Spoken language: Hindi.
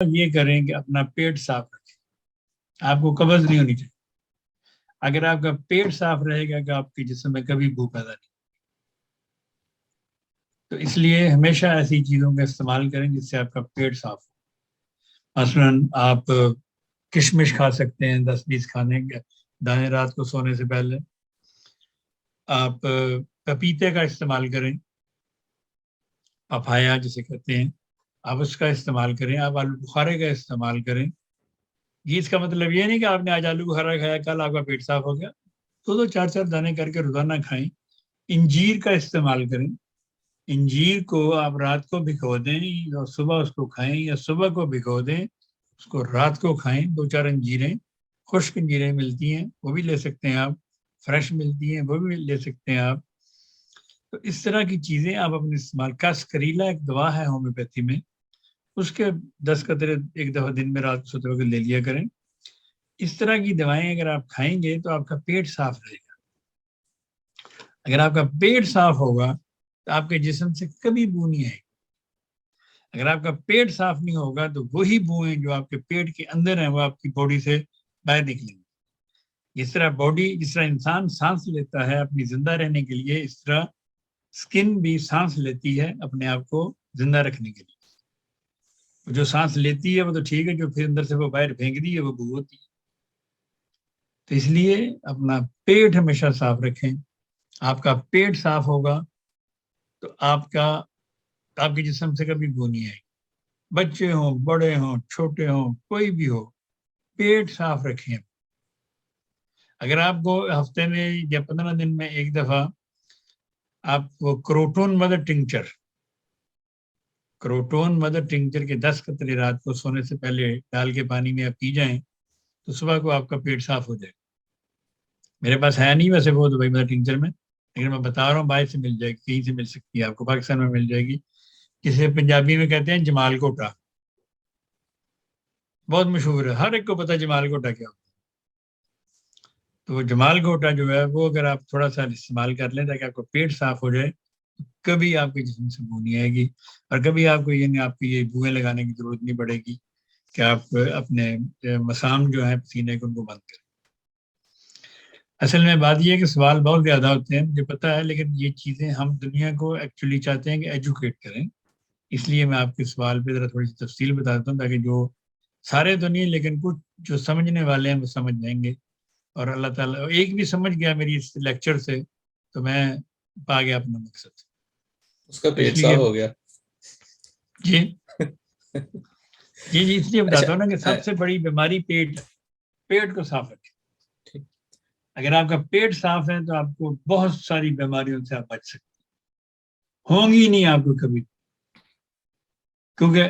ये करें कि अपना पेट साफ रखें, आपको कब्ज नहीं होनी चाहिए। अगर आपका पेट साफ रहेगा कि आपके जिस्म में कभी भूख पैदा नहीं। तो इसलिए हमेशा ऐसी चीज़ों का इस्तेमाल करें जिससे आपका पेट साफ हो। मसलन आप किशमिश खा सकते हैं, 10-20 खाने के दाने रात को सोने से पहले। आप पपीते का इस्तेमाल करें, पपाया जिसे कहते हैं, आप उसका इस्तेमाल करें। आप आलू बुखारे का इस्तेमाल करें। ये इसका मतलब ये नहीं कि आपने आज आलू बुखारा खाया कल आपका पेट साफ हो गया। दो 4-4 दाने करके रोजाना खाएं। इंजीर का इस्तेमाल करें। इंजीर को आप रात को भिगो दें और सुबह उसको खाएं, या सुबह को भिगो दें उसको रात को खाएं। 2-4 अंजीरें, खुश्क अंजीरें मिलती हैं वो भी ले सकते हैं आप, फ्रेश मिलती हैं वो भी ले सकते हैं आप। तो इस तरह की चीज़ें आप अपने इस्तेमाल। करीला एक दवा है होम्योपैथी में, उसके 10 कतरे एक दफ़ा दिन में रात सोते वक्त ले लिया करें। इस तरह की दवाएं अगर आप खाएंगे तो आपका पेट साफ रहेगा। अगर आपका पेट साफ होगा तो आपके जिस्म से कभी बू नहीं आएगी। अगर आपका पेट साफ नहीं होगा तो वही बुएं जो आपके पेट के अंदर है वो आपकी बॉडी से बाहर निकलेंगी। जिस तरह इंसान सांस लेता है अपनी जिंदा रहने के लिए, इस तरह स्किन भी सांस लेती है अपने आप को जिंदा रखने के लिए। जो सांस लेती है वो तो ठीक है, जो फिर अंदर से वो बाहर फेंक दी है वो बू होती है। तो इसलिए अपना पेट हमेशा साफ रखें। आपका पेट साफ होगा तो आपके जिस्म से कभी बू नहीं आएगी। बच्चे हों, बड़े हों, छोटे हों, कोई भी हो, पेट साफ रखें। अगर आपको हफ्ते में या 15 दिन में एक दफा आप वो क्रोटोन मदर टिंचर के 10 कतरे रात को सोने से पहले डाल के पानी में आप पी जाएं तो सुबह को आपका पेट साफ हो जाएगा। मेरे पास है नहीं वैसे वो दुबई मदर टिंचर में, लेकिन मैं बता रहा हूँ बाहर से मिल जाएगी, कहीं से मिल सकती है आपको, पाकिस्तान में मिल जाएगी। जिसे पंजाबी में कहते हैं जमाल कोटा, बहुत मशहूर है, हर एक को पता है जमाल कोटा क्या होता है। तो वो जमाल कोटा जो है वो अगर आप थोड़ा सा इस्तेमाल कर लें ताकि आपको पेट साफ हो जाए, कभी आपके जिस्म से बू नहीं आएगी। और कभी आपको ये बुएं लगाने की जरूरत नहीं पड़ेगी कि आप अपने मसाम जो है पसीने को उनको बंद करें। असल में बात यह है कि सवाल बहुत ज़्यादा होते हैं, मुझे पता है, लेकिन ये चीज़ें हम दुनिया को एक्चुअली चाहते हैं कि एजुकेट करें। इसलिए मैं आपके सवाल पे ज़रा थोड़ी सी तफसील बताता हूँ ताकि जो सारे तो नहीं लेकिन कुछ जो समझने वाले हैं वो समझ जाएंगे। और अल्लाह ताला एक भी समझ गया मेरी इस लेक्चर से तो मैं पा गया अपना मकसद। उसका तो पेट साफ इसलिए हो गया। जी जी जी इसलिए अच्छा। बताता हूँ ना कि सबसे बड़ी बीमारी पेट है। पेट को साफ रखें। ठीक। अगर आपका पेट साफ है तो आपको बहुत सारी बीमारियों से आप बच सकते होंगी नहीं आपको कभी, क्योंकि